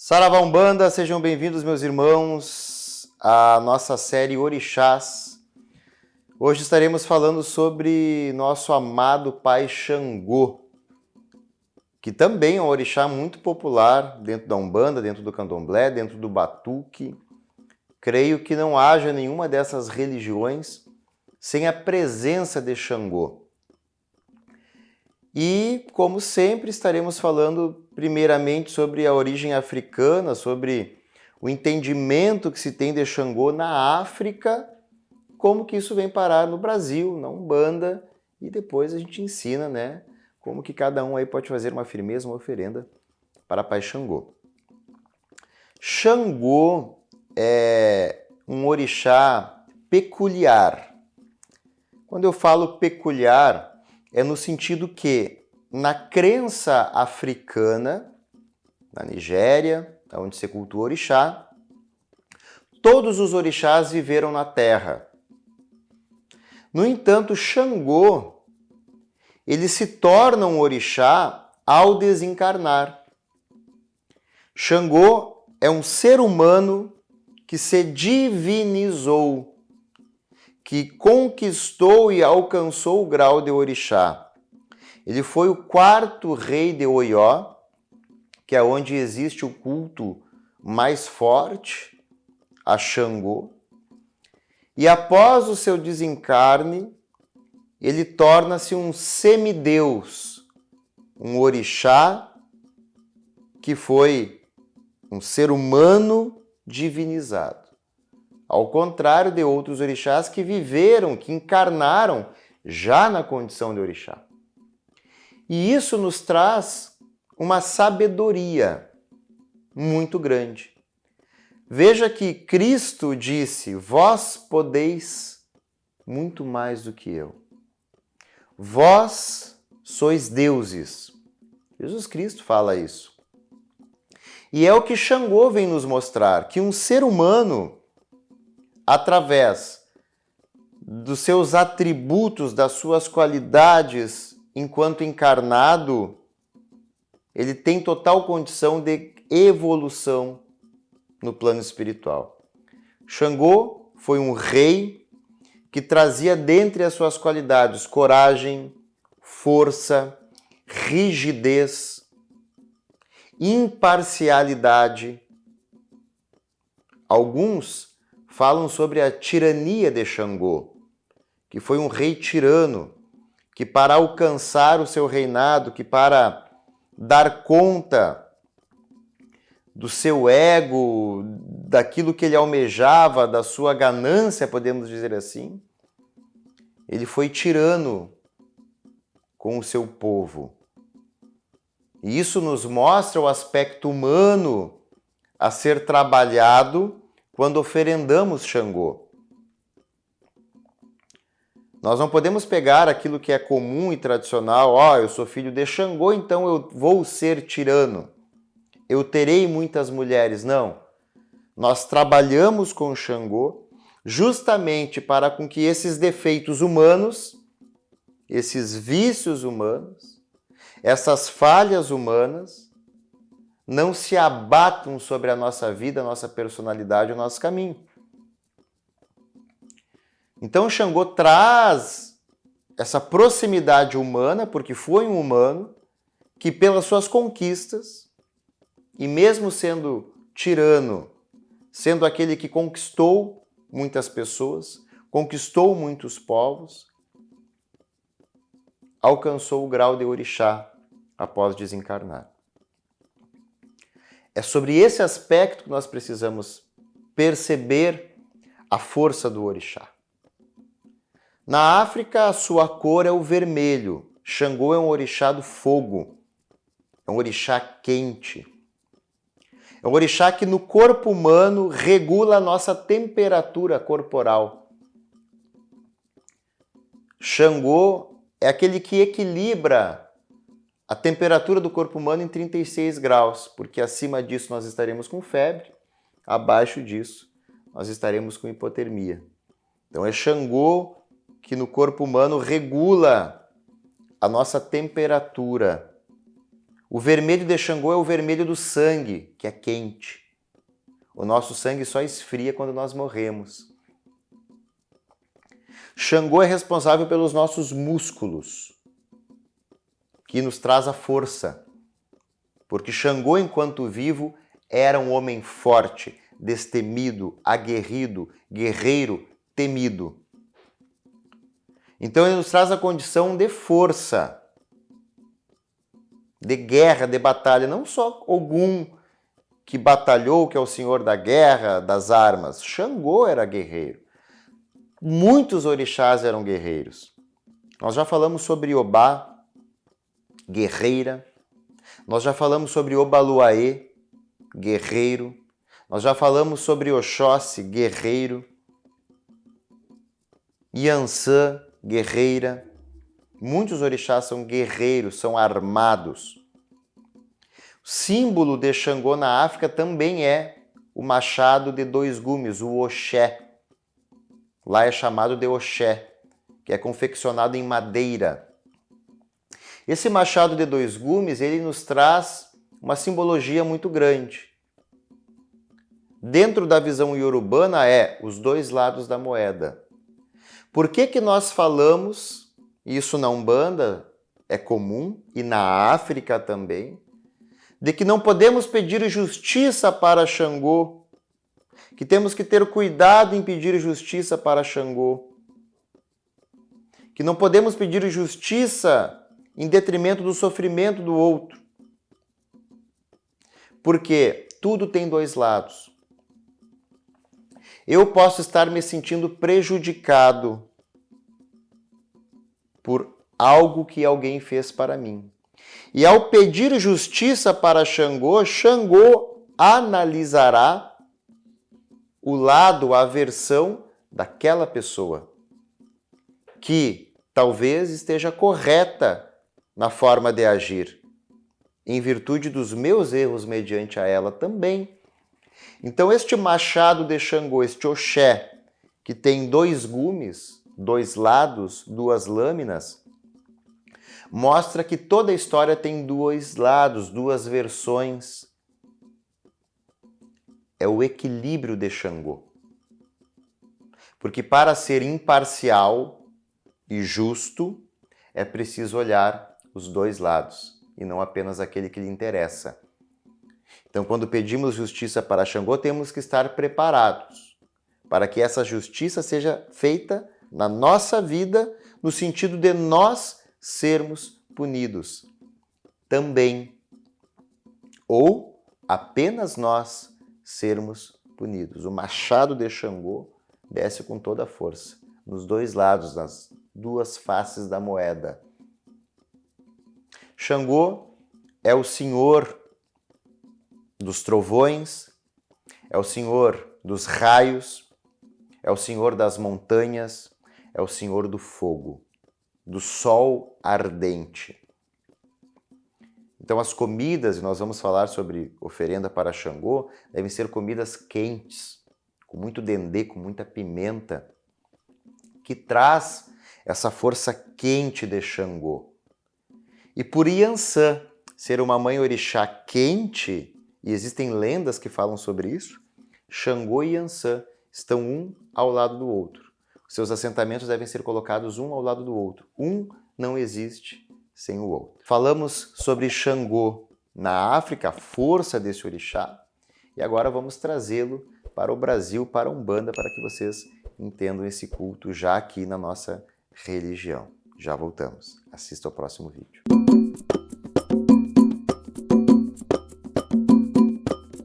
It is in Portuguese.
Saravá Umbanda, sejam bem-vindos, meus irmãos, à nossa série Orixás. Hoje estaremos falando sobre nosso amado Pai Xangô, que também é um orixá muito popular dentro da Umbanda, dentro do Candomblé, dentro do Batuque. Creio que não haja nenhuma dessas religiões sem a presença de Xangô. E, como sempre, estaremos falando primeiramente sobre a origem africana, sobre o entendimento que se tem de Xangô na África, como que isso vem parar no Brasil, na Umbanda, e depois a gente ensina, né, como que cada um aí pode fazer uma firmeza, uma oferenda para Pai Xangô. Xangô é um orixá peculiar. Quando eu falo peculiar, é no sentido que, na crença africana, na Nigéria, onde se cultua o orixá, todos os orixás viveram na terra. No entanto, Xangô, ele se torna um orixá ao desencarnar. Xangô é um ser humano que se divinizou, que conquistou e alcançou o grau de orixá. Ele foi o quarto rei de Oió, que é onde existe o culto mais forte, a Xangô. E após o seu desencarne, ele torna-se um semideus, um orixá que foi um ser humano divinizado. Ao contrário de outros orixás que viveram, que encarnaram já na condição de orixá. E isso nos traz uma sabedoria muito grande. Veja que Cristo disse: vós podeis muito mais do que eu. Vós sois deuses. Jesus Cristo fala isso. E é o que Xangô vem nos mostrar, que um ser humano, através dos seus atributos, das suas qualidades enquanto encarnado, ele tem total condição de evolução no plano espiritual. Xangô foi um rei que trazia dentre as suas qualidades coragem, força, rigidez, imparcialidade. Alguns falam sobre a tirania de Xangô, que foi um rei tirano, que para alcançar o seu reinado, que para dar conta do seu ego, daquilo que ele almejava, da sua ganância, podemos dizer assim, ele foi tirano com o seu povo. E isso nos mostra o aspecto humano a ser trabalhado quando oferendamos Xangô. Nós não podemos pegar aquilo que é comum e tradicional, eu sou filho de Xangô, então eu vou ser tirano, eu terei muitas mulheres. Não. Nós trabalhamos com Xangô justamente para com que esses defeitos humanos, esses vícios humanos, essas falhas humanas, não se abatam sobre a nossa vida, a nossa personalidade, o nosso caminho. Então Xangô traz essa proximidade humana, porque foi um humano que, pelas suas conquistas, e mesmo sendo tirano, sendo aquele que conquistou muitas pessoas, conquistou muitos povos, alcançou o grau de orixá após desencarnar. É sobre esse aspecto que nós precisamos perceber a força do orixá. Na África, a sua cor é o vermelho. Xangô é um orixá do fogo. É um orixá quente. É um orixá que no corpo humano regula a nossa temperatura corporal. Xangô é aquele que equilibra a temperatura do corpo humano em 36 graus, porque acima disso nós estaremos com febre, abaixo disso nós estaremos com hipotermia. Então é Xangô que no corpo humano regula a nossa temperatura. O vermelho de Xangô é o vermelho do sangue, que é quente. O nosso sangue só esfria quando nós morremos. Xangô é responsável pelos nossos músculos, que nos traz a força. Porque Xangô, enquanto vivo, era um homem forte, destemido, aguerrido, guerreiro, temido. Então ele nos traz a condição de força, de guerra, de batalha. Não só Ogum, que batalhou, que é o senhor da guerra, das armas. Xangô era guerreiro. Muitos orixás eram guerreiros. Nós já falamos sobre Obá, guerreira. Nós já falamos sobre Obaluaê, guerreiro. Nós já falamos sobre Oxóssi, guerreiro. Iansã, guerreira. Muitos orixás são guerreiros, são armados. O símbolo de Xangô na África também é o machado de 2 gumes, o oxé. Lá é chamado de oxé, que é confeccionado em madeira. Esse machado de 2 gumes, ele nos traz uma simbologia muito grande. Dentro da visão iorubana é os 2 lados da moeda. Por que nós falamos, isso na Umbanda é comum, e na África também, de que não podemos pedir justiça para Xangô, que temos que ter cuidado em pedir justiça para Xangô, que não podemos pedir justiça em detrimento do sofrimento do outro, porque tudo tem 2 lados. Eu posso estar me sentindo prejudicado por algo que alguém fez para mim. E ao pedir justiça para Xangô, Xangô analisará o lado, a versão daquela pessoa, que talvez esteja correta na forma de agir, em virtude dos meus erros mediante a ela também. Então este machado de Xangô, este oxé, que tem 2 gumes, 2 lados, 2 lâminas, mostra que toda a história tem 2 lados, 2 versões. É o equilíbrio de Xangô. Porque para ser imparcial e justo, é preciso olhar os 2 lados, e não apenas aquele que lhe interessa. Então, quando pedimos justiça para Xangô, temos que estar preparados para que essa justiça seja feita na nossa vida, no sentido de nós sermos punidos também, ou apenas nós sermos punidos. O machado de Xangô desce com toda a força, nos 2 lados, nas 2 faces da moeda. Xangô é o senhor dos trovões, é o senhor dos raios, é o senhor das montanhas, é o senhor do fogo, do sol ardente. Então as comidas, e nós vamos falar sobre oferenda para Xangô, devem ser comidas quentes, com muito dendê, com muita pimenta, que traz essa força quente de Xangô. E por Iansã ser uma mãe orixá quente, e existem lendas que falam sobre isso, Xangô e Iansã estão um ao lado do outro. Seus assentamentos devem ser colocados um ao lado do outro. Um não existe sem o outro. Falamos sobre Xangô na África, a força desse orixá, e agora vamos trazê-lo para o Brasil, para a Umbanda, para que vocês entendam esse culto já aqui na nossa religião. Já voltamos. Assista ao próximo vídeo.